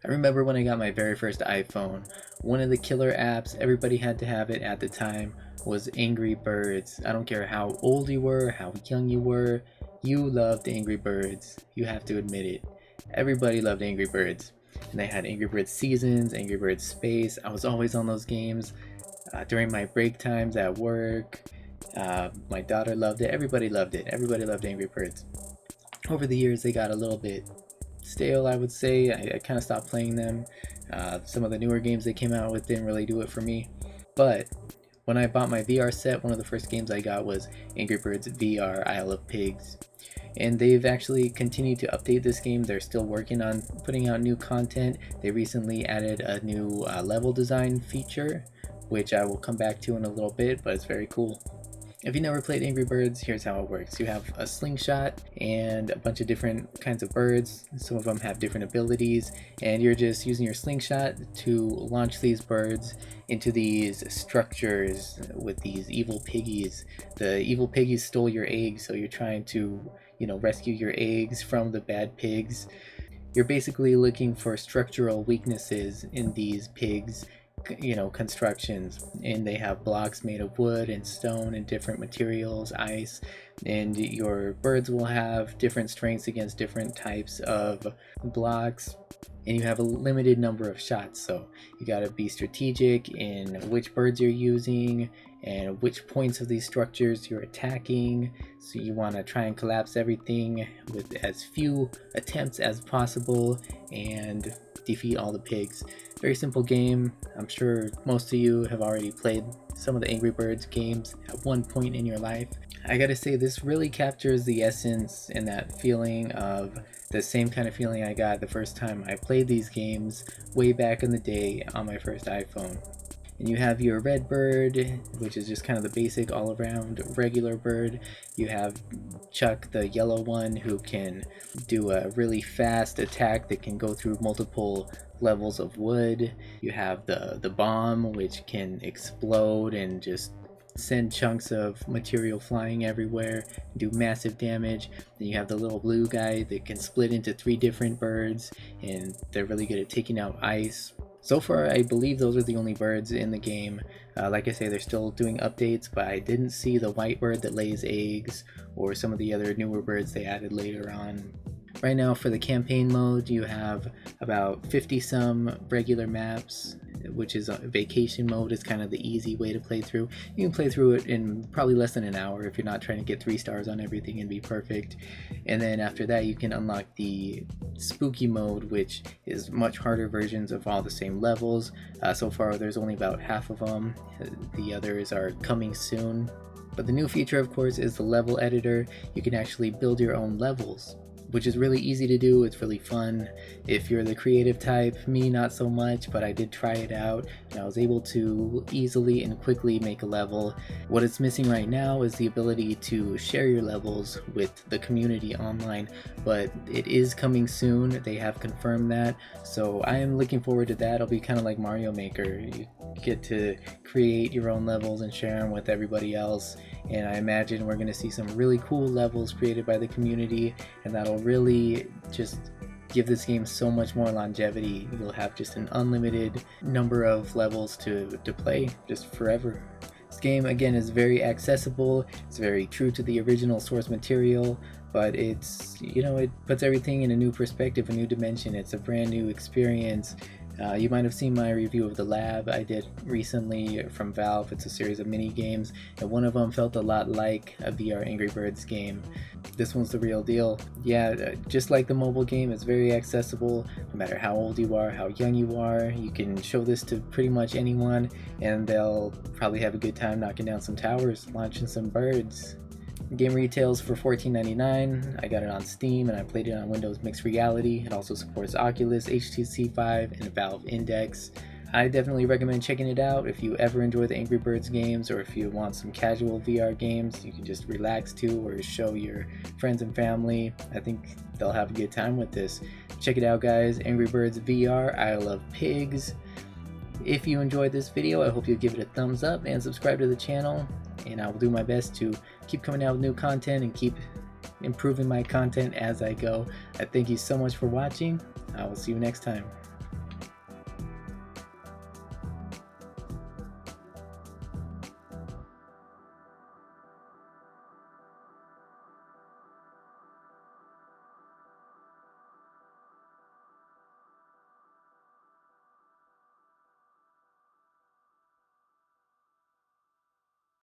I remember when I got my very first iPhone, one of the killer apps, everybody had to have it at the time, was Angry Birds. I don't care how old you were, how young you were, you loved Angry Birds. You have to admit it. Everybody loved Angry Birds. And they had Angry Birds Seasons, Angry Birds Space. I was always on those games during my break times at work. My daughter loved it. Everybody loved it. Everybody loved Angry Birds. Over the years, they got a little bit stale, I would say. I kind of stopped playing them. Some of the newer games they came out with didn't really do it for me. But when I bought my VR set, one of the first games I got was Angry Birds VR Isle of Pigs. And they've actually continued to update this game. They're still working on putting out new content. They recently added a new level design feature, which I will come back to in a little bit, but it's very cool. If you never played Angry Birds, here's how it works. You have a slingshot and a bunch of different kinds of birds. Some of them have different abilities, and you're just using your slingshot to launch these birds into these structures with these evil piggies. The evil piggies stole your eggs, so you're trying to, rescue your eggs from the bad pigs. You're basically looking for structural weaknesses in these pigs, constructions, and they have blocks made of wood and stone and different materials, ice, and your birds will have different strengths against different types of blocks, and you have a limited number of shots, so you got to be strategic in which birds you're using and which points of these structures you're attacking. So you want to try and collapse everything with as few attempts as possible and defeat all the pigs. Very simple game. I'm sure most of you have already played some of the Angry Birds games at one point in your life. I gotta say, this really captures the essence and that feeling of the same kind of feeling I got the first time I played these games way back in the day on my first iPhone. And you have your red bird, which is just kind of the basic all-around regular bird. You have Chuck, the yellow one, who can do a really fast attack that can go through multiple levels of wood. You have the bomb, which can explode and just send chunks of material flying everywhere, do massive damage. Then you have the little blue guy that can split into 3 different birds, and they're really good at taking out ice. So far, I believe those are the only birds in the game. Like I say, they're still doing updates, but I didn't see the white bird that lays eggs or some of the other newer birds they added later on. Right now, for the campaign mode, you have about 50 some regular maps, which is vacation mode is kind of the easy way to play through. You can play through it in probably less than an hour if you're not trying to get 3 stars on everything and be perfect. And then after that, you can unlock the spooky mode, which is much harder versions of all the same levels. So far, there's only about half of them. The others are coming soon. But the new feature, of course, is the level editor. You can actually build your own levels, which is really easy to do. It's really fun. If you're the creative type, me not so much, but I did try it out and I was able to easily and quickly make a level. What it's missing right now is the ability to share your levels with the community online, but it is coming soon. They have confirmed that, so I am looking forward to that. It'll be kind of like Mario Maker. You get to create your own levels and share them with everybody else, and I imagine we're going to see some really cool levels created by the community, and that'll really just give this game so much more longevity. You'll have just an unlimited number of levels to play just forever. This game, again, is very accessible. It's very true to the original source material, but it's, it puts everything in a new perspective, a new dimension. It's a brand new experience. You might have seen my review of the lab I did recently from Valve. It's a series of mini games, and one of them felt a lot like a VR Angry Birds game. This one's the real deal. Yeah, just like the mobile game, it's very accessible. No matter how old you are, how young you are, you can show this to pretty much anyone, and they'll probably have a good time knocking down some towers, launching some birds. The game retails for $14.99. I got it on Steam and I played it on Windows Mixed Reality. It also supports Oculus, HTC Vive, and Valve Index. I definitely recommend checking it out if you ever enjoy the Angry Birds games, or if you want some casual VR games you can just relax to or show your friends and family. I think they'll have a good time with this. Check it out, guys. Angry Birds VR, Isle of Pigs. If you enjoyed this video, I hope you'll give it a thumbs up and subscribe to the channel, and I will do my best to keep coming out with new content and keep improving my content as I go. I thank you so much for watching. I will see you next time.